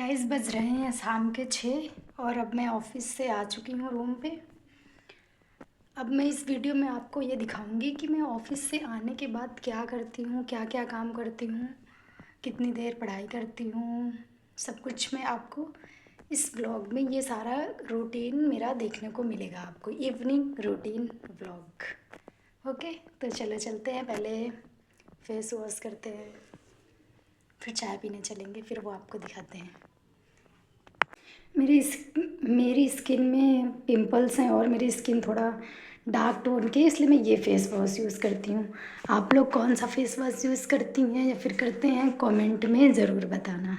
Guys बज रहे हैं शाम के 6 और अब मैं ऑफिस से आ चुकी हूँ रूम पे। अब मैं इस वीडियो में आपको ये दिखाऊंगी कि मैं ऑफिस से आने के बाद क्या करती हूँ, क्या क्या काम करती हूँ, कितनी देर पढ़ाई करती हूँ। सब कुछ मैं आपको इस ब्लॉग में, ये सारा रूटीन मेरा देखने को मिलेगा आपको, इवनिंग रूटीन ब्लॉग। ओके, तो चलो चलते हैं। पहले फेस वॉश करते हैं, फिर चाय पीने चलेंगे, फिर वो आपको दिखाते हैं। मेरी स्किन में पिंपल्स हैं और मेरी स्किन थोड़ा डार्क टोन की, इसलिए मैं ये फेस वॉश यूज़ करती हूँ। आप लोग कौन सा फेस वॉश यूज़ करती हैं या फिर करते हैं, कमेंट में ज़रूर बताना।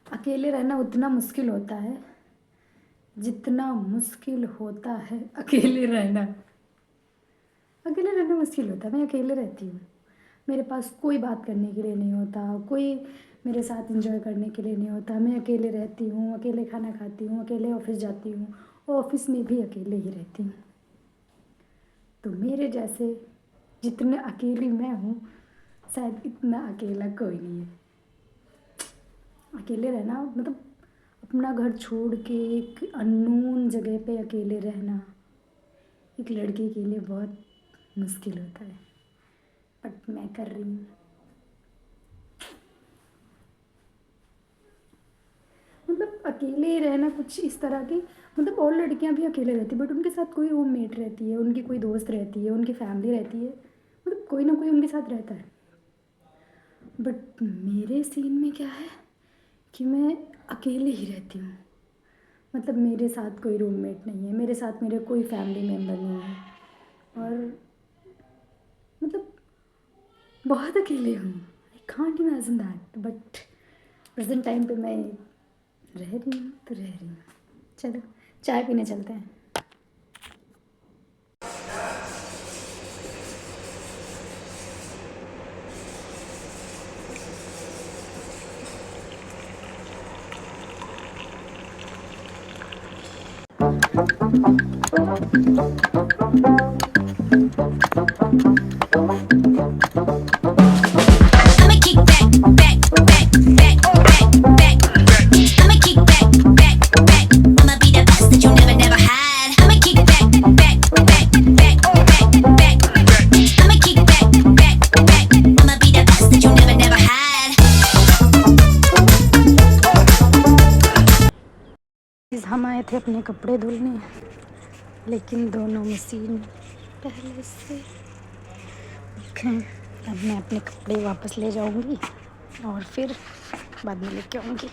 अकेले रहना उतना मुश्किल होता है जितना मुश्किल होता है अकेले रहना। अकेले रहना मुश्किल होता है, मैं अकेले रहती हूँ। मेरे पास कोई बात करने के लिए नहीं होता, कोई मेरे साथ एंजॉय करने के लिए नहीं होता। मैं अकेले रहती हूँ, अकेले खाना खाती हूँ, अकेले ऑफिस जाती हूँ, ऑफिस में भी अकेले ही रहती हूँ। तो मेरे जैसे जितने अकेली मैं हूँ, शायद इतना अकेला कोई नहीं है। अकेले रहना मतलब अपना घर छोड़ के एक अननोन जगह पे अकेले रहना एक लड़की के लिए बहुत मुश्किल होता है, बट मैं कर रही हूँ। मतलब अकेले रहना कुछ इस तरह की, मतलब और लड़कियां भी अकेले रहती है बट उनके साथ कोई रूममेट रहती है, उनकी कोई दोस्त रहती है, उनकी फैमिली रहती है, मतलब कोई ना कोई उनके साथ रहता है। बट मेरे सीन में क्या है कि मैं अकेले ही रहती हूँ। मतलब मेरे साथ कोई रूममेट नहीं है, मेरे साथ मेरे कोई फैमिली मेम्बर नहीं है, और मतलब बहुत अकेले हूँ। I can't imagine that, but present time पे मैं रह रही हूँ तो रह रही हूँ। चलो चाय पीने चलते हैं। I'ma kick back, back, back, back, back, back. I'ma kick back, back, back. I'ma be the best that you never, never had. I'ma kick back, back, back, back, back, back. I'ma kick back, back, back. I'ma be the best that you never, never had. हम आए थे अपने कपड़े धुलने, लेकिन दोनों machine पहले से हैं। अब मैं अपने कपड़े वापस ले जाऊंगी और फिर बाद में लेके आऊंगी।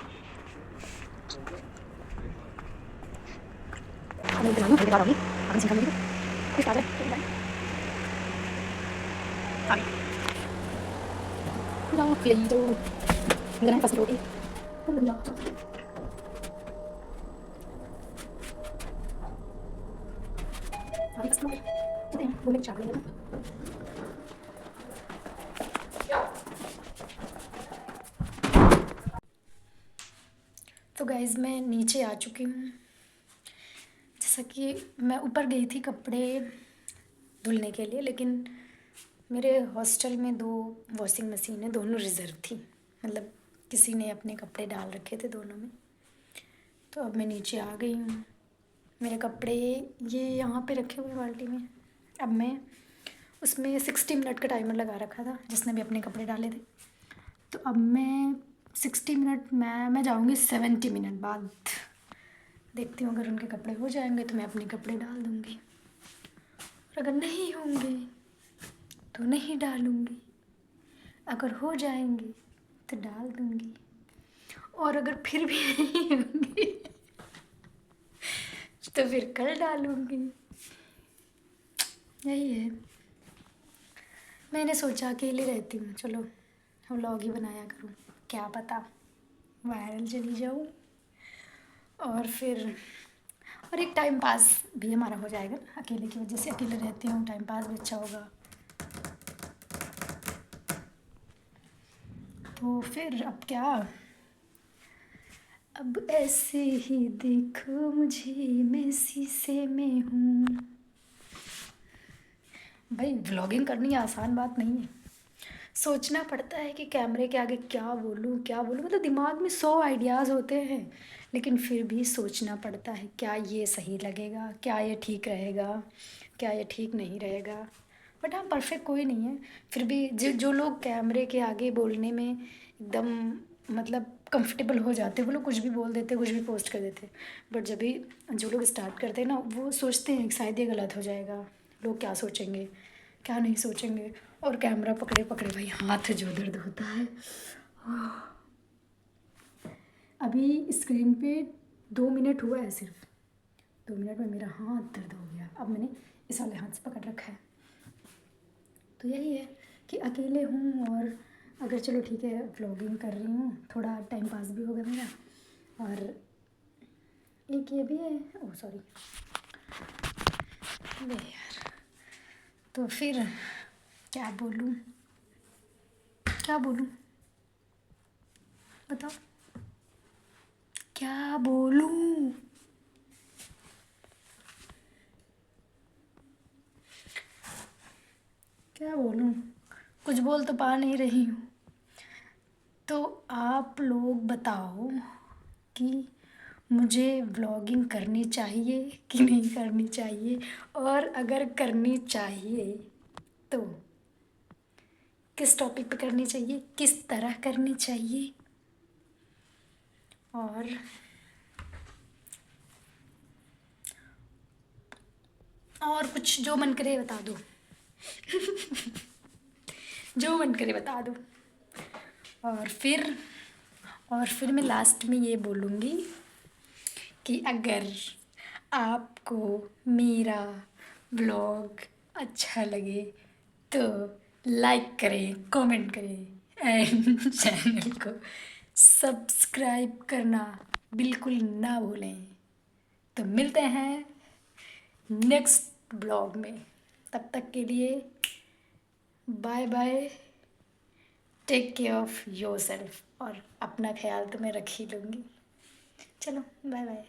तो गाइज़ मैं नीचे आ चुकी हूँ। जैसा कि मैं ऊपर गई थी कपड़े धुलने के लिए, लेकिन मेरे हॉस्टल में 2 वॉशिंग मशीन है, दोनों रिज़र्व थी। मतलब किसी ने अपने कपड़े डाल रखे थे दोनों में। तो अब मैं नीचे आ गई हूँ। मेरे कपड़े ये यहाँ पे रखे हुए बाल्टी में। अब मैं उसमें 60 मिनट का टाइमर लगा रखा था, जिसने भी अपने कपड़े डाले थे। तो अब मैं 60 मिनट, मैं जाऊँगी 70 मिनट बाद। देखती हूँ, अगर उनके कपड़े हो जाएंगे तो मैं अपने कपड़े डाल दूँगी, और अगर नहीं होंगे तो नहीं डालूँगी। अगर हो जाएंगे तो डाल दूँगी, और अगर फिर भी नहीं होंगे तो फिर कल डालूँगी। यही है। मैंने सोचा अकेले रहती हूँ, चलो व्लॉग ही बनाया करूँ, क्या पता वायरल चली जाऊँ। और फिर और एक टाइम पास भी हमारा हो जाएगा ना, अकेले की वजह से, अकेले रहती हूँ, टाइम पास भी अच्छा होगा। तो फिर अब क्या, अब ऐसे ही देखो मुझे, मैं शीशे में हूँ। भाई व्लॉगिंग करनी आसान बात नहीं है। सोचना पड़ता है कि कैमरे के आगे क्या बोलूँ क्या बोलूँ, मतलब दिमाग में 100 आइडियाज़ होते हैं, लेकिन फिर भी सोचना पड़ता है क्या ये सही लगेगा, क्या ये ठीक रहेगा, क्या ये ठीक नहीं रहेगा। बट हाँ, परफेक्ट कोई नहीं है। फिर भी जो जो लोग कैमरे के आगे बोलने में एकदम मतलब कंफर्टेबल हो जाते हैं, वो लोग कुछ भी बोल देते, कुछ भी पोस्ट कर देते। बट जब भी जो लोग स्टार्ट करते हैं ना, वो सोचते हैं कि शायद ये गलत हो जाएगा, लोग क्या सोचेंगे, क्या नहीं सोचेंगे। और कैमरा पकड़े पकड़े भाई हाथ जो दर्द होता है। अभी स्क्रीन पे 2 मिनट हुआ है सिर्फ, 2 मिनट में मेरा हाथ दर्द हो गया। अब मैंने इस वाले हाथ से पकड़ रखा है। तो यही है कि अकेले हूँ, और अगर चलो ठीक है व्लॉगिंग कर रही हूँ, थोड़ा टाइम पास भी होगा मेरा। और एक ये भी है, ओह सॉरी, अरे यार। तो फिर क्या बोलूँ, क्या बोलूँ, बताओ क्या बोलूँ। क्या बोलूँ, कुछ बोल तो पा नहीं रही हूँ। तो आप लोग बताओ कि मुझे व्लॉगिंग करनी चाहिए कि नहीं करनी चाहिए, और अगर करनी चाहिए तो किस टॉपिक पे करनी चाहिए, किस तरह करनी चाहिए, और कुछ जो मन करे बता दो। जो मन करे बता दो। और फिर और फिर मैं लास्ट में ये बोलूँगी कि अगर आपको मेरा ब्लॉग अच्छा लगे तो लाइक करें, कमेंट करें, एंड चैनल को सब्सक्राइब करना बिल्कुल ना भूलें। तो मिलते हैं नेक्स्ट ब्लॉग में, तब तक के लिए bye bye, take care of yourself. और अपना ख्याल तो मैं रख ही लूँगी। चलो बाय बाय।